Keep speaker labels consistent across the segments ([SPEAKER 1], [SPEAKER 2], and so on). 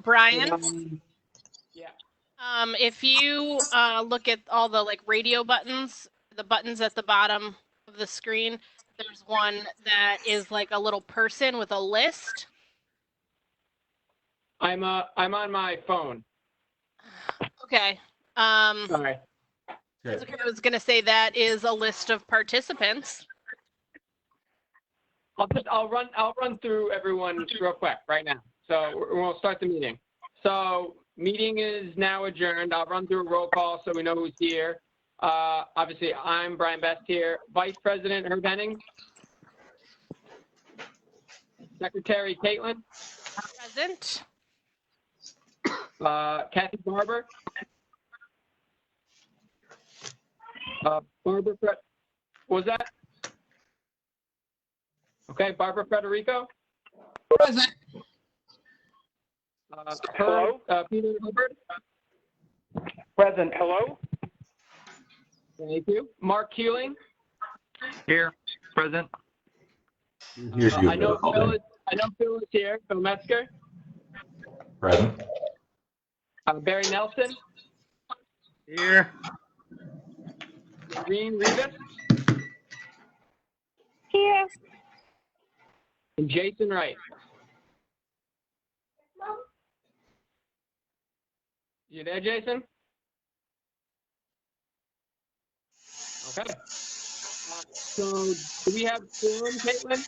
[SPEAKER 1] Brian,
[SPEAKER 2] yeah.
[SPEAKER 1] if you look at all the like radio buttons, the buttons at the bottom of the screen, there's one that is like a little person with a list.
[SPEAKER 2] I'm on my phone.
[SPEAKER 1] Okay.
[SPEAKER 2] Sorry.
[SPEAKER 1] That's okay. I was gonna say that is a list of participants.
[SPEAKER 2] I'll run through everyone real quick right now. So we'll start the meeting. So meeting is now adjourned. I'll run through a roll call so we know who's here. Obviously, I'm Brian Best here. Vice President Herb Henning. Secretary Caitlin.
[SPEAKER 1] Present.
[SPEAKER 2] Kathy Barber. Barbara, what was that? Okay, Barbara Federico.
[SPEAKER 3] Present.
[SPEAKER 4] Hello?
[SPEAKER 2] Peter Hubbard.
[SPEAKER 4] Present. Hello?
[SPEAKER 2] Thank you. Mark Keeling.
[SPEAKER 4] Here. Present.
[SPEAKER 2] I know Phil is here. Phil Metzger.
[SPEAKER 5] Present.
[SPEAKER 2] Barry Nelson.
[SPEAKER 4] Here.
[SPEAKER 2] Irene Rivas.
[SPEAKER 6] Here.
[SPEAKER 2] And Jason Wright. You there, Jason? Okay. So do we have quorum, Caitlin?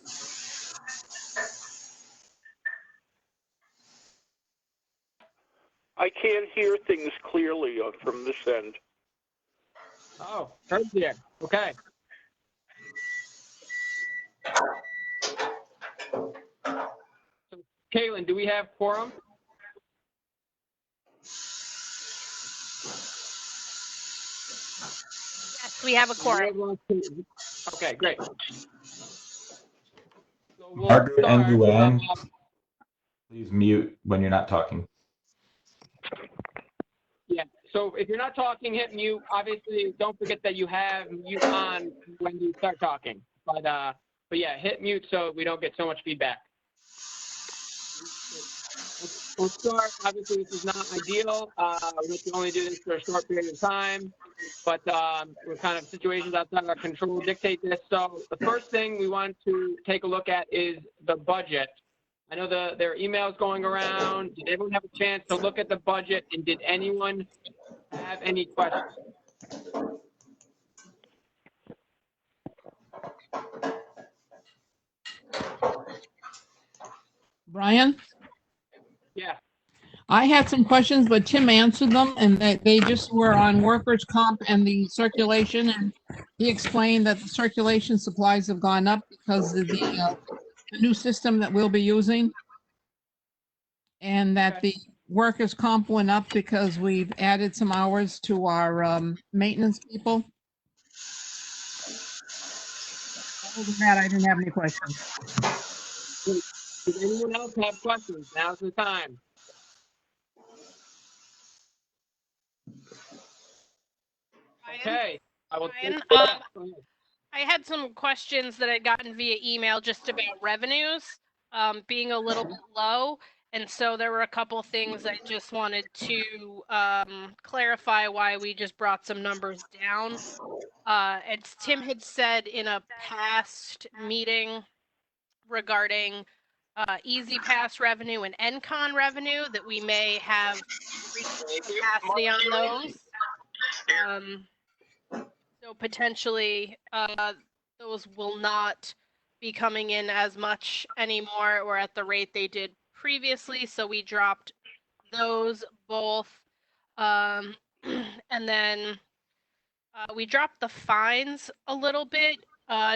[SPEAKER 7] I can't hear things clearly from this end.
[SPEAKER 2] Oh, Herb's here. Okay. So, Caitlin, do we have quorum?
[SPEAKER 1] Yes, we have a quorum.
[SPEAKER 2] Okay, great. So
[SPEAKER 5] Margaret and
[SPEAKER 2] start,
[SPEAKER 5] Luann, please mute when you're not talking.
[SPEAKER 2] yeah. So if you're not talking, hit mute. Obviously, don't forget that you have mute on when you start talking. But yeah, hit mute so we don't get so much feedback. We'll start. Obviously, this is not ideal. We can only do this for a short period of time, but we're kind of situations outside of our control dictate this. So the first thing we want to take a look at is the budget. I know there are emails going around. Did everyone have a chance to look at the budget, and did anyone have any questions?
[SPEAKER 3] Brian?
[SPEAKER 2] Yeah.
[SPEAKER 3] I had some questions, but Tim answered them, and they just were on workers' comp and the circulation. And he explained that the circulation supplies have gone up because of the new system that we'll be using, and that the workers' comp went up because we've added some hours to our maintenance people. Other than that, I didn't have any questions.
[SPEAKER 2] Does anyone else have questions? Now's the time. Okay. I will.
[SPEAKER 1] Brian, I had some questions that I'd gotten via email just about revenues being a little bit low. And so there were a couple things I just wanted to clarify why we just brought some numbers down. As Tim had said in a past meeting regarding Easy Pass revenue and NCON revenue, that we may have reached capacity on those. So potentially those will not be coming in as much anymore or at the rate they did previously. So we dropped those both. And then we dropped the fines a little bit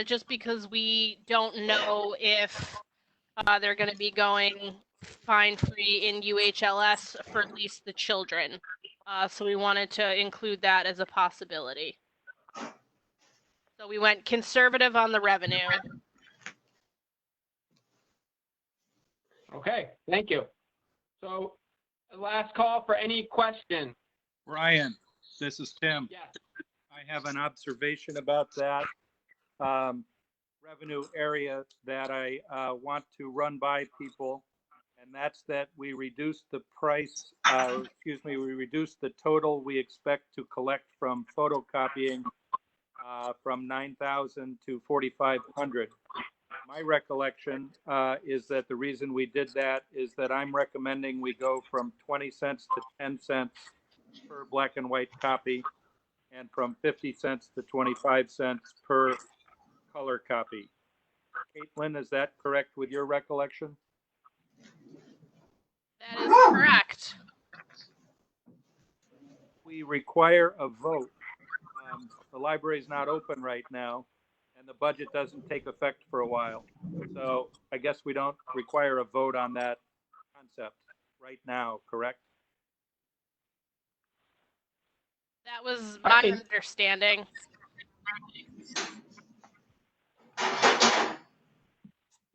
[SPEAKER 1] just because we don't know if they're going to be going fine-free in UHLS for at least the children. So we wanted to include that as a possibility. So we went conservative on the revenue.
[SPEAKER 2] Okay, thank you. So last call for any questions.
[SPEAKER 8] Ryan, this is Tim.
[SPEAKER 2] Yes.
[SPEAKER 8] I have an observation about that revenue area that I want to run by people And that's that we reduced the price, we reduced the total we expect to collect from photocopying from 9,000 to 4,500. My recollection is that the reason we did that is that I'm recommending we go from 20 cents to 10 cents per black and white copy, and from 50 cents to 25 cents per color copy. Caitlin, is that correct with your recollection?
[SPEAKER 1] That is correct.
[SPEAKER 8] We require a vote. The library is not open right now, and the budget doesn't take effect for a while. So I guess we don't require a vote on that concept right now, correct?
[SPEAKER 1] That was my understanding.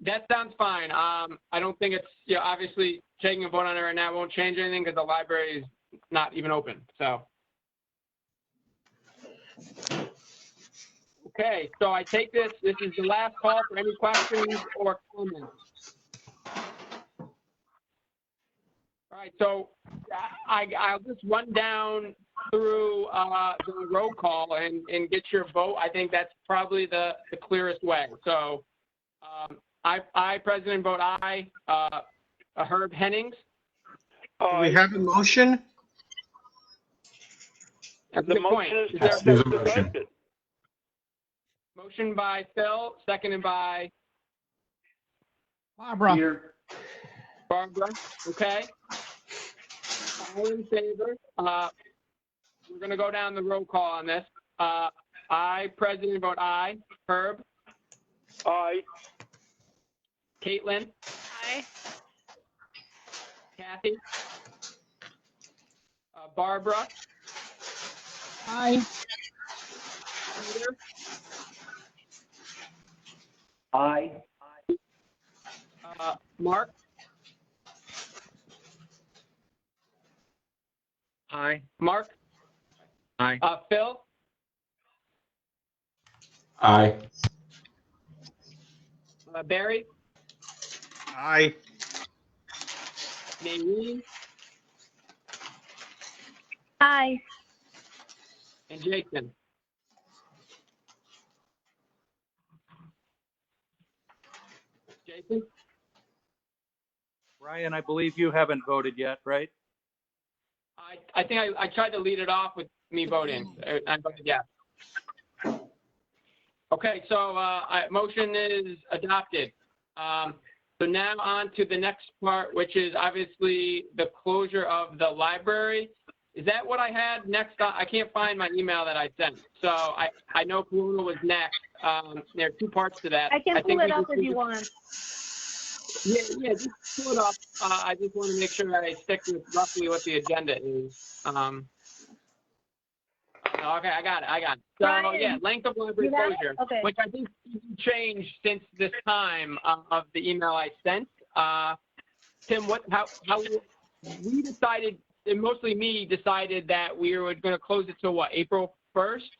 [SPEAKER 2] That sounds fine. I don't think it's, obviously taking a vote on it right now won't change anything because the library is not even open, so. Okay, so I take this is the last call for any questions or comments. All right, so I'll just run down through the roll call and get your vote. I think that's probably the clearest way. So I, President, vote aye. Herb Hennings.
[SPEAKER 6] Do we have a motion?
[SPEAKER 2] That's a
[SPEAKER 7] The
[SPEAKER 2] good point.
[SPEAKER 7] motion is
[SPEAKER 2] Is there-
[SPEAKER 5] There's a motion.
[SPEAKER 2] Motion by Phil, seconded by
[SPEAKER 3] Barbara,
[SPEAKER 4] Here.
[SPEAKER 2] Barbara. Okay. All in favor? We're going to go down the roll call on this. I, President, vote aye. Herb,
[SPEAKER 7] Aye.
[SPEAKER 2] Caitlin,
[SPEAKER 1] Aye.
[SPEAKER 2] Kathy, Barbara,
[SPEAKER 3] aye.
[SPEAKER 2] Peter,
[SPEAKER 4] Aye.
[SPEAKER 2] Mark,
[SPEAKER 4] Aye.
[SPEAKER 2] Mark,
[SPEAKER 4] Aye.
[SPEAKER 2] Phil,
[SPEAKER 5] Aye.
[SPEAKER 2] Barry,
[SPEAKER 6] Aye.
[SPEAKER 2] Maureen,
[SPEAKER 9] Aye.
[SPEAKER 2] and Jason. Jason?
[SPEAKER 8] Ryan, I believe you haven't voted yet, right?
[SPEAKER 2] I think I tried to lead it off with me voting. I voted yes. Okay, so motion is adopted. So now on to the next part, which is obviously the closure of the library. Is that what I had next? I can't find my email that I sent. So I know Corona was next. There are two parts to that.
[SPEAKER 9] I can pull
[SPEAKER 2] think
[SPEAKER 9] it
[SPEAKER 2] we
[SPEAKER 9] up
[SPEAKER 2] just
[SPEAKER 9] if
[SPEAKER 2] need
[SPEAKER 9] you
[SPEAKER 2] to-
[SPEAKER 9] want.
[SPEAKER 2] Yeah, just pull it up. I just want to make sure that I stick with roughly what the agenda is. Okay, I got it. So
[SPEAKER 9] Ryan,
[SPEAKER 2] yeah, length of library
[SPEAKER 9] you have it?
[SPEAKER 2] closure,
[SPEAKER 9] Okay.
[SPEAKER 2] which I think changed since this time of the email I sent. Tim, how we decided, and mostly me decided that we were going to close it till what, April 1st?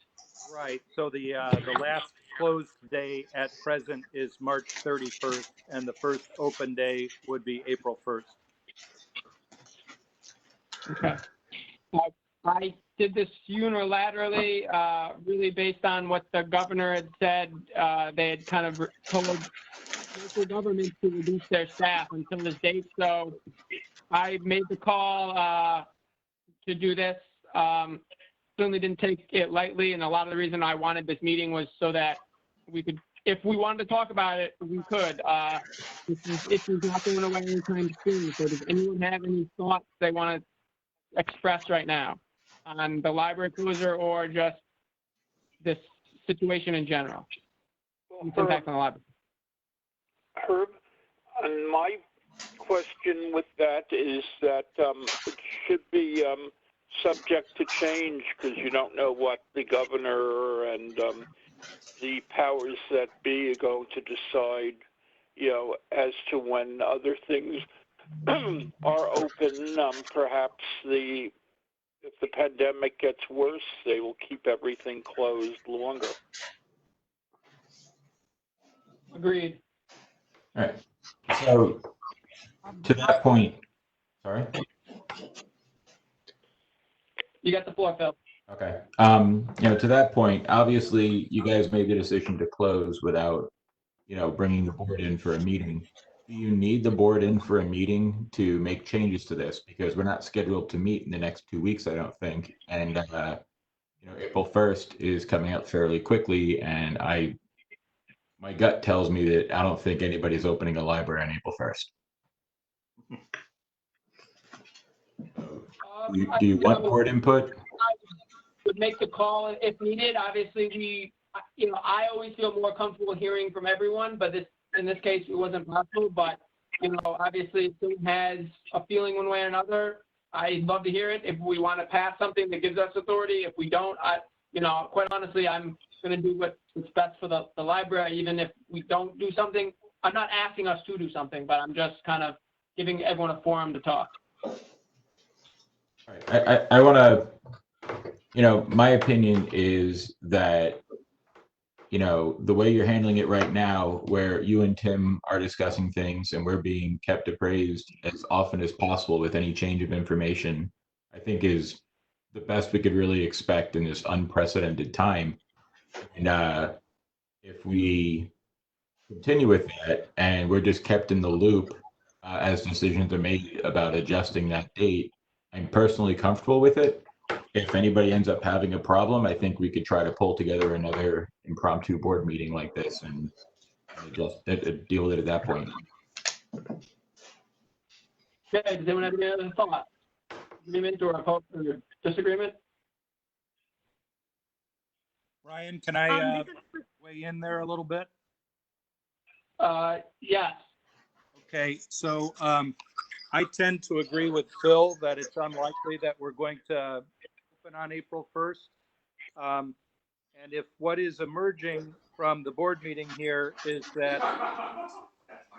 [SPEAKER 8] Right. So the last closed day at present is March 31st, and the first open day would be April 1st.
[SPEAKER 2] Okay. I did this unilaterally, really based on what the governor had said. They had kind of told local governments to reduce their staff until this date. So I made the call to do this. Certainly didn't take it lightly, and a lot of the reason I wanted this meeting was so that we could, if we wanted to talk about it, we could. This is not going away anytime soon. So does anyone have any thoughts they want to express right now on the library closure or just this situation in general? Its impact on the library.
[SPEAKER 7] Herb, and my question with that is that it should be subject to change because you don't know what the governor and the powers that be are going to decide, as to when other things are open. Perhaps if the pandemic gets worse, they will keep everything closed longer.
[SPEAKER 2] Agreed.
[SPEAKER 5] All right. So To that point, sorry.
[SPEAKER 2] You got the floor, Phil.
[SPEAKER 5] Okay. To that point, obviously, you guys made the decision to close without, bringing the board in for a meeting. Do you need the board in for a meeting to make changes to this? Because we're not scheduled to meet in the next 2 weeks, I don't think. And, April 1st is coming up fairly quickly, and my gut tells me that I don't think anybody's opening a library on April 1st. Do you want board input?
[SPEAKER 2] Would make the call if needed. Obviously, I always feel more comfortable hearing from everyone, but in this case, it wasn't possible. But, obviously, if someone has a feeling one way or another, I'd love to hear it. If we want to pass something that gives us authority, if we don't, quite honestly, I'm going to do what's best for the library, even if we don't do something. I'm not asking us to do something, but I'm just kind of giving everyone a forum to talk.
[SPEAKER 5] All right. I want to, my opinion is that, the way you're handling it right now, where you and Tim are discussing things and we're being kept appraised as often as possible with any change of information, I think is the best we could really expect in this unprecedented time. And if we continue with that and we're just kept in the loop as decisions are made about adjusting that date, I'm personally comfortable with it. If anybody ends up having a problem, I think we could try to pull together another impromptu board meeting like this and just deal with it at that point.
[SPEAKER 2] Okay, does anyone have any other thoughts? Agreement or opposed or disagreement?
[SPEAKER 8] Ryan, can I weigh in there a little bit?
[SPEAKER 2] Yes.
[SPEAKER 8] Okay, so I tend to agree with Phil that it's unlikely that we're going to open on April 1st. And if what is emerging from the board meeting here is that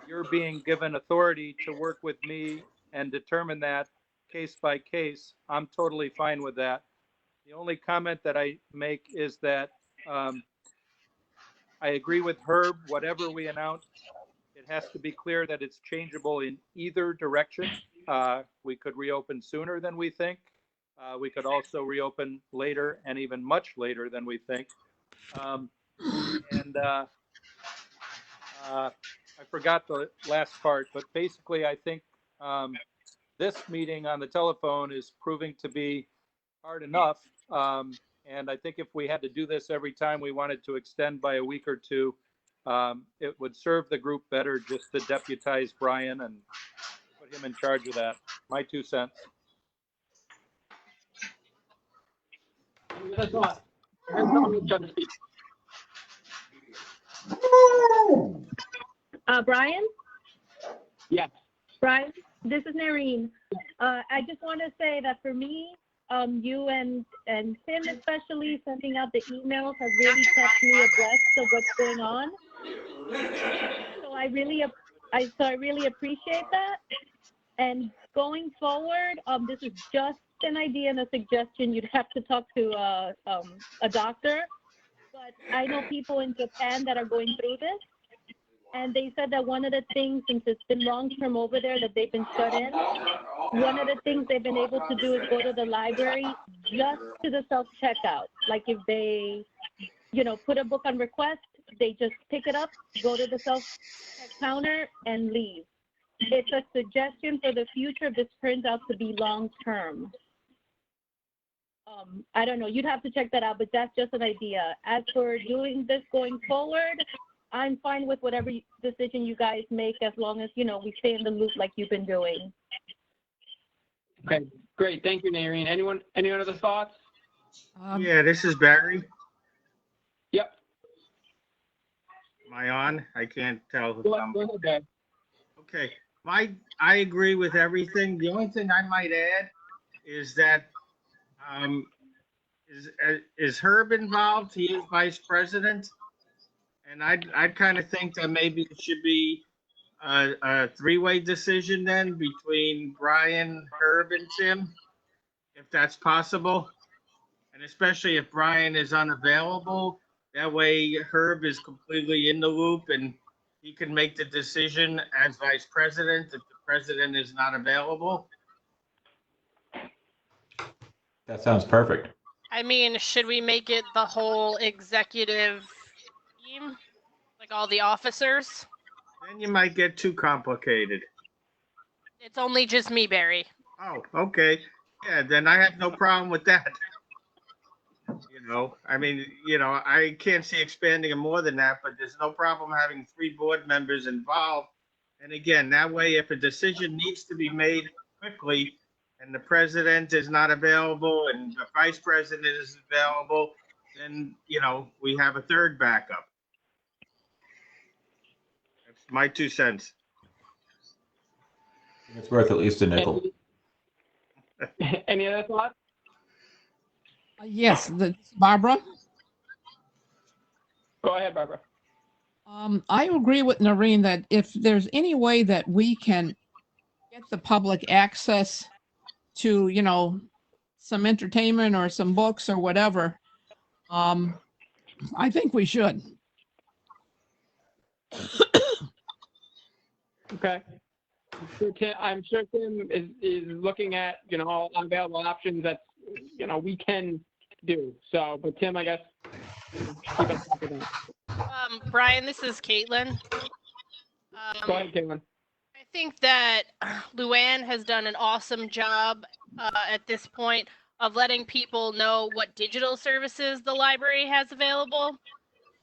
[SPEAKER 8] you're being given authority to work with me and determine that case by case, I'm totally fine with that. The only comment that I make is that I agree with Herb, whatever we announce, it has to be clear that it's changeable in either direction. We could reopen sooner than we think. We could also reopen later and even much later than we think. I forgot the last part, but basically I think this meeting on the telephone is proving to be hard enough. And I think if we had to do this every time we wanted to extend by a week or two, it would serve the group better just to deputize Brian and put him in charge of that. My 2 cents.
[SPEAKER 2] That's not.
[SPEAKER 9] Brian?
[SPEAKER 2] Yes.
[SPEAKER 9] Brian, this is Nareen. I just want to say that for me, you and Tim especially sending out the emails has really kept me abreast of what's going on. So I really appreciate that. And going forward, this is just an idea and a suggestion. You'd have to talk to a doctor. But I know people in Japan that are going through this. And they said that one of the things, since it's been long-term over there that they've been shut in, one of the things they've been able to do is go to the library just to the self-checkout. Like if they, put a book on request, they just pick it up, go to the self-check counter, and leave. It's a suggestion for the future if this turns out to be long-term. I don't know. You'd have to check that out, but that's just an idea. As for doing this going forward, I'm fine with whatever decision you guys make as long as, we stay in the loop like you've been doing.
[SPEAKER 2] Okay, great. Thank you, Nareen. Any other thoughts?
[SPEAKER 6] Yeah, this is Barry.
[SPEAKER 2] Yep.
[SPEAKER 6] Am I on? I can't tell.
[SPEAKER 2] Go ahead, Dad.
[SPEAKER 6] Okay. I agree with everything. The only thing I might add is that is Herb involved? He is vice president. And I'd kind of think that maybe it should be a three-way decision then between Brian, Herb, and Tim, if that's possible. And especially if Brian is unavailable, that way Herb is completely in the loop and he can make the decision as vice president if the president is not available?
[SPEAKER 5] That sounds perfect.
[SPEAKER 1] I mean, should we make it the whole executive team? Like all the officers?
[SPEAKER 6] Then you might get too complicated.
[SPEAKER 1] It's only just me, Barry.
[SPEAKER 6] Oh, okay. Yeah, then I have no problem with that. I mean, I can't see expanding it more than that, but there's no problem having 3 board members involved. And again, that way, if a decision needs to be made quickly and the president is not available and the vice president is available, then, we have a third backup. That's my 2 cents.
[SPEAKER 5] It's worth at least a nickel.
[SPEAKER 2] Any other thoughts?
[SPEAKER 3] Yes, Barbara?
[SPEAKER 2] Go ahead, Barbara.
[SPEAKER 3] I agree with Noreen that if there's any way that we can get the public access to, some entertainment or some books or whatever, I think we should.
[SPEAKER 2] Okay. I'm sure Tim is looking at, all available options that, we can do. So, but Tim, I guess, keep us up with that.
[SPEAKER 1] Brian, this is Caitlin.
[SPEAKER 2] Go ahead, Caitlin.
[SPEAKER 1] I think that Luann has done an awesome job at this point of letting people know what digital services the library has available.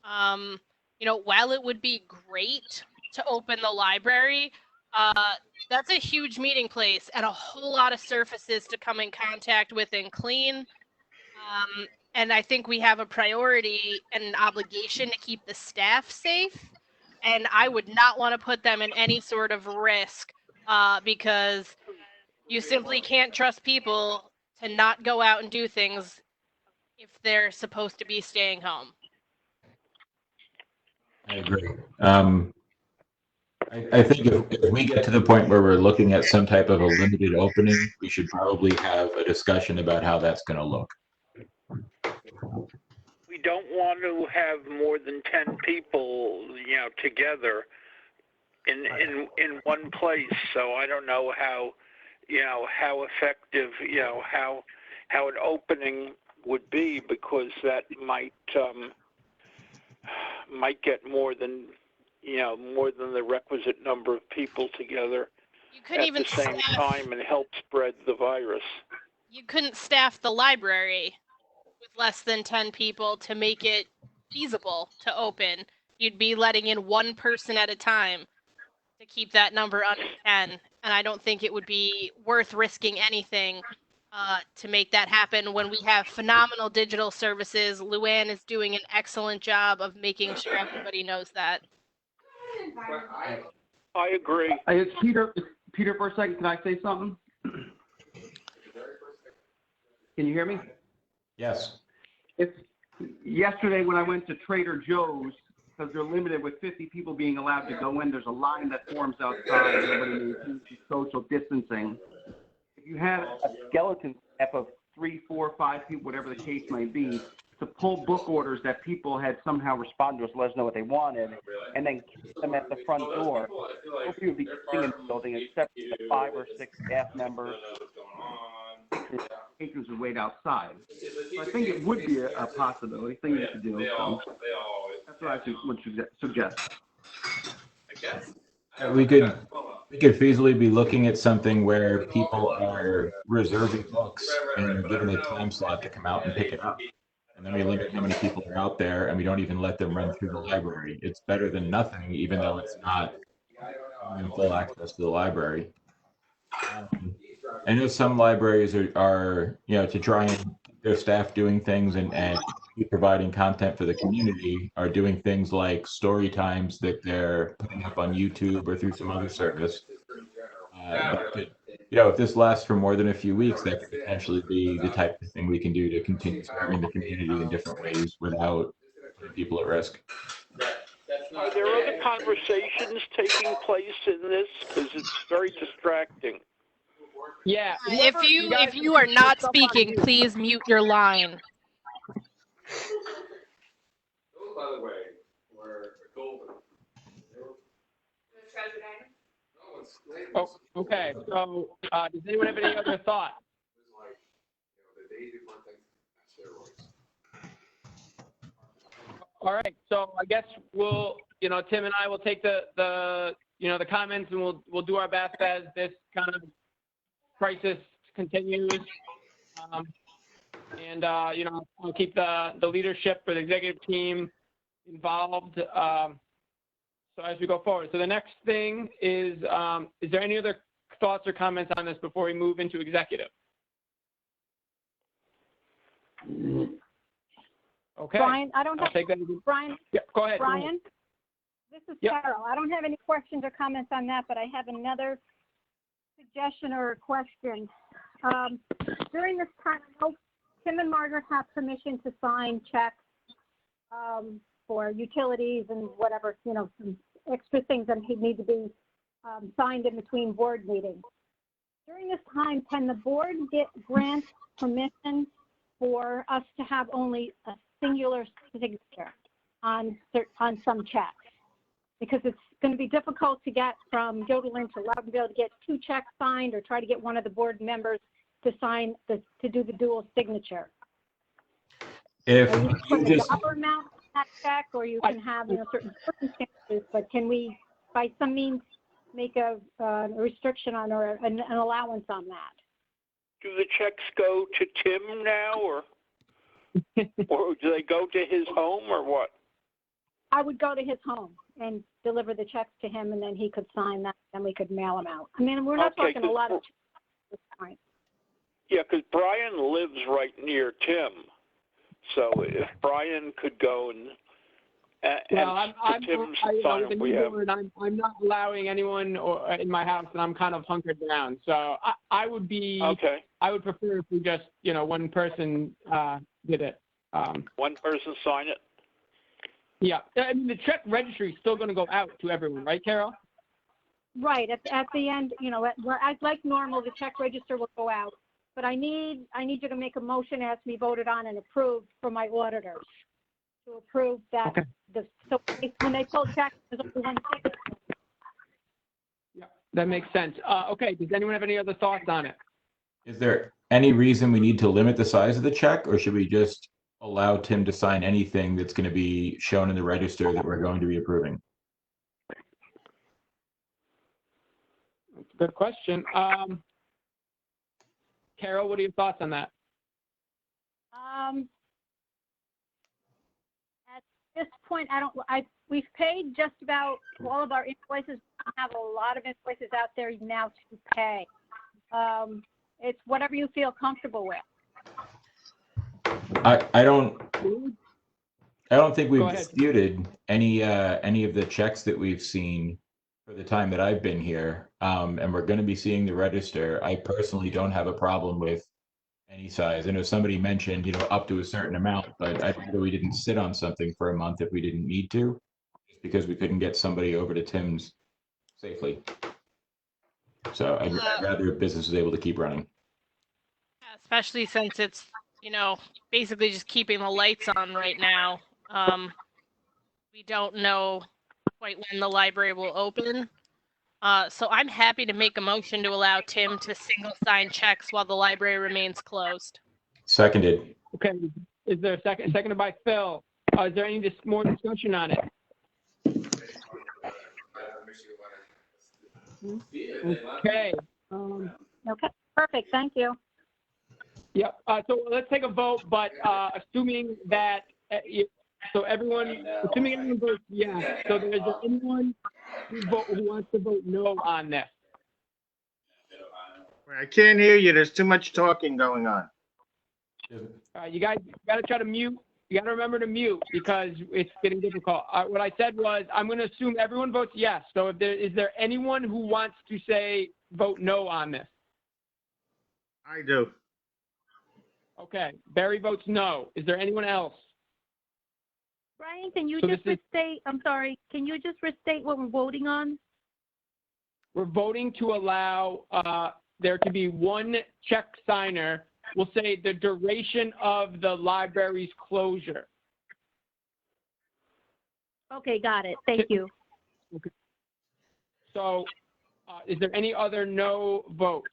[SPEAKER 1] While it would be great to open the library, that's a huge meeting place and a whole lot of surfaces to come in contact with and clean. And I think we have a priority and an obligation to keep the staff safe. And I would not want to put them in any sort of risk because you simply can't trust people to not go out and do things if they're supposed to be staying home.
[SPEAKER 5] I agree. I think if we get to the point where we're looking at some type of a limited opening, we should probably have a discussion about how that's going to look.
[SPEAKER 7] We don't want to have more than 10 people, together in one place. So I don't know how effective, how an opening would be, because that might get more than the requisite number of people together
[SPEAKER 1] at
[SPEAKER 7] the same time and help spread the virus.
[SPEAKER 1] You couldn't staff the library with less than 10 people to make it feasible to open. You'd be letting in one person at a time to keep that number under 10. And I don't think it would be worth risking anything to make that happen when we have phenomenal digital services. Luann is doing an excellent job of making sure everybody knows that.
[SPEAKER 7] I agree.
[SPEAKER 10] It's Peter. Peter, for a second, can I say something? Can you hear me?
[SPEAKER 5] Yes.
[SPEAKER 10] It's yesterday when I went to Trader Joe's, because they're limited with 50 people being allowed to go in. There's a line that forms outside. Everybody maintains social distancing. If you had a skeleton staff of 3, 4, 5 people, whatever the case may be, to pull book orders that people had somehow responded to us, let us know what they wanted, and then keep them at the front door. Nobody would be sitting in the building except the 5 or 6 staff members. Patrons would wait outside. So I think it would be a possibility, thing you could do. So that's what I would suggest.
[SPEAKER 5] We could feasibly be looking at something where people are reserving books and are given a time slot to come out and pick it up. And then we limit how many people are out there, and we don't even let them run through the library. It's better than nothing, even though it's not full access to the library. I know some libraries are to try and keep their staff doing things and keep providing content for the community, are doing things like story times that they're putting up on YouTube or through some other service. If this lasts for more than a few weeks, that could potentially be the type of thing we can do to continue serving the community in different ways without putting people at risk.
[SPEAKER 7] Are there other conversations taking place in this? Because it's very distracting.
[SPEAKER 2] Yeah.
[SPEAKER 1] If you are not speaking, please mute your line.
[SPEAKER 11] By the way, were golden.
[SPEAKER 2] Oh, okay. So, does anyone have any other thoughts? All right. So I guess we'll, Tim and I will take the comments, and we'll do our best as this kind of crisis continues. I'll keep the leadership for the executive team involved. So as we go forward. So the next thing is there any other thoughts or comments on this before we move into executive? Okay.
[SPEAKER 11] Brian, I don't
[SPEAKER 2] I'll
[SPEAKER 11] have,
[SPEAKER 2] take that.
[SPEAKER 11] Brian,
[SPEAKER 2] Yeah, go ahead.
[SPEAKER 11] Brian, this is
[SPEAKER 2] Yep.
[SPEAKER 11] Carol. I don't have any questions or comments on that, but I have another suggestion or a question. During this time, I know Tim and Margaret have permission to sign checks for utilities and whatever, some extra things that need to be signed in between board meetings. During this time, can the board grant permission for us to have only a singular signature on some checks? Because it's going to be difficult to get from Joe Lynch to Loudonville to get 2 checks signed, or try to get one of the board members to sign to do the dual signature.
[SPEAKER 5] If
[SPEAKER 11] Or you can put
[SPEAKER 5] you
[SPEAKER 11] a
[SPEAKER 5] just,
[SPEAKER 11] dollar amount on that check, or you can have certain circumstances. But can we, by some means, make a restriction on or an allowance on that?
[SPEAKER 7] Do the checks go to Tim now, or do they go to his home, or what?
[SPEAKER 11] I would go to his home and deliver the checks to him, and then he could sign that, and we could mail them out. I mean, we're not
[SPEAKER 7] Okay,
[SPEAKER 11] talking a lot of checks at this point.
[SPEAKER 7] Yeah, because Brian lives right near Tim, so if Brian could go and Tim's sign up, we have.
[SPEAKER 2] I'm not allowing anyone in my house, and I'm kind of hunkered down. So I would be.
[SPEAKER 7] Okay.
[SPEAKER 2] I would prefer if we just, one person did it.
[SPEAKER 7] One person sign it.
[SPEAKER 2] Yeah, I mean the check registry is still going to go out to everyone, right, Carol?
[SPEAKER 11] Right, at the end, like normal, the check register will go out. But I need you to make a motion as to be voted on and approved for my auditors to approve that.
[SPEAKER 2] Okay.
[SPEAKER 11] So when they pull checks, there's only one signature.
[SPEAKER 2] Yeah, that makes sense. Okay, does anyone have any other thoughts on it?
[SPEAKER 5] is there any reason we need to limit the size of the check, or should we just allow Tim to sign anything that's going to be shown in the register that we're going to be approving?
[SPEAKER 2] That's a good question. Carol, what are your thoughts on that?
[SPEAKER 11] At this point, we've paid just about all of our invoices. We have a lot of invoices out there now to pay. It's whatever you feel comfortable with.
[SPEAKER 5] I don't think
[SPEAKER 2] Go
[SPEAKER 5] we've
[SPEAKER 2] ahead.
[SPEAKER 5] disputed any of the checks that we've seen for the time that I've been here. And we're going to be seeing the register. I personally don't have a problem with any size. I know somebody mentioned, up to a certain amount, but I'd rather we didn't sit on something for a month if we didn't need to, just because we couldn't get somebody over to Tim's safely. So I'd rather business was able to keep running.
[SPEAKER 1] Especially since it's, basically just keeping the lights on right now. We don't know quite when the library will open. So I'm happy to make a motion to allow Tim to single sign checks while the library remains closed.
[SPEAKER 5] Seconded.
[SPEAKER 2] Okay, is there a second? Seconded by Phil. Is there any more discussion on it? Okay.
[SPEAKER 11] Okay, perfect, thank you.
[SPEAKER 2] Yep. So let's take a vote, but assuming that assuming everyone votes yes. So is there anyone who wants to vote no on this?
[SPEAKER 6] I can't hear you. There's too much talking going on.
[SPEAKER 2] You guys got to try to mute. You got to remember to mute because it's getting difficult. What I said was I'm going to assume everyone votes yes. So is there anyone who wants to say vote no on this?
[SPEAKER 6] I do.
[SPEAKER 2] Okay. Barry votes no. Is there anyone else?
[SPEAKER 11] Brian, can you
[SPEAKER 2] So
[SPEAKER 11] just
[SPEAKER 2] this is-
[SPEAKER 11] restate, I'm sorry, can you just restate what we're voting on?
[SPEAKER 2] We're voting to allow there to be one check signer. We'll say the duration of the library's closure.
[SPEAKER 11] Okay, got it, thank you.
[SPEAKER 2] So Is there any other no votes?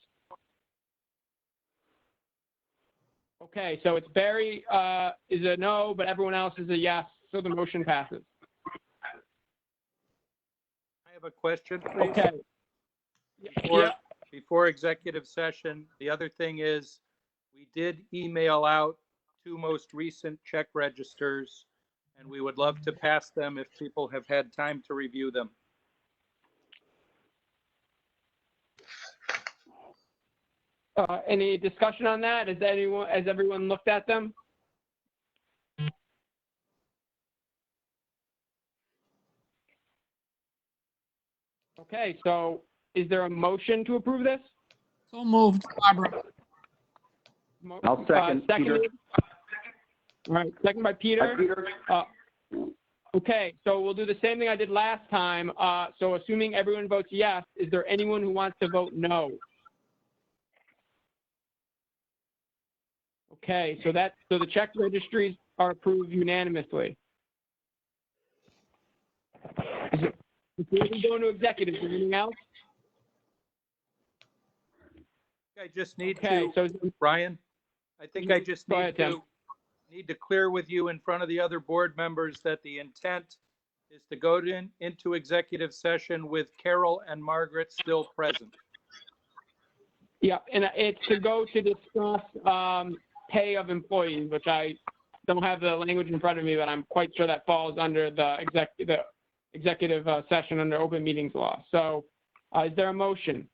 [SPEAKER 2] Okay, so it's Barry is a no, but everyone else is a yes, so the motion passes.
[SPEAKER 8] I have a question, please.
[SPEAKER 2] Okay.
[SPEAKER 8] Before,
[SPEAKER 2] Yeah.
[SPEAKER 8] before executive session, the other thing is, we did email out 2 most recent check registers, and we would love to pass them if people have had time to review them.
[SPEAKER 2] Any discussion on that? Has everyone looked at them? Okay, so is there a motion to approve this?
[SPEAKER 3] So moved, Barbara.
[SPEAKER 10] I'll second, Peter.
[SPEAKER 2] Seconded. All right, second by Peter.
[SPEAKER 10] Peter.
[SPEAKER 2] Okay, so we'll do the same thing I did last time. So assuming everyone votes yes, is there anyone who wants to vote no? Okay, so the check registries are approved unanimously. Before we go into executive, is there anything else?
[SPEAKER 8] I just need
[SPEAKER 2] Okay,
[SPEAKER 8] to,
[SPEAKER 2] so
[SPEAKER 8] Brian, I think I just
[SPEAKER 2] Go
[SPEAKER 8] need
[SPEAKER 2] ahead, Tim.
[SPEAKER 8] to clear with you in front of the other board members that the intent is to go into executive session with Carol and Margaret still present.
[SPEAKER 2] Yeah, and it's to go to discuss pay of employees, which I don't have the language in front of me, but I'm quite sure that falls under the executive session under open meetings law. So is there a motion?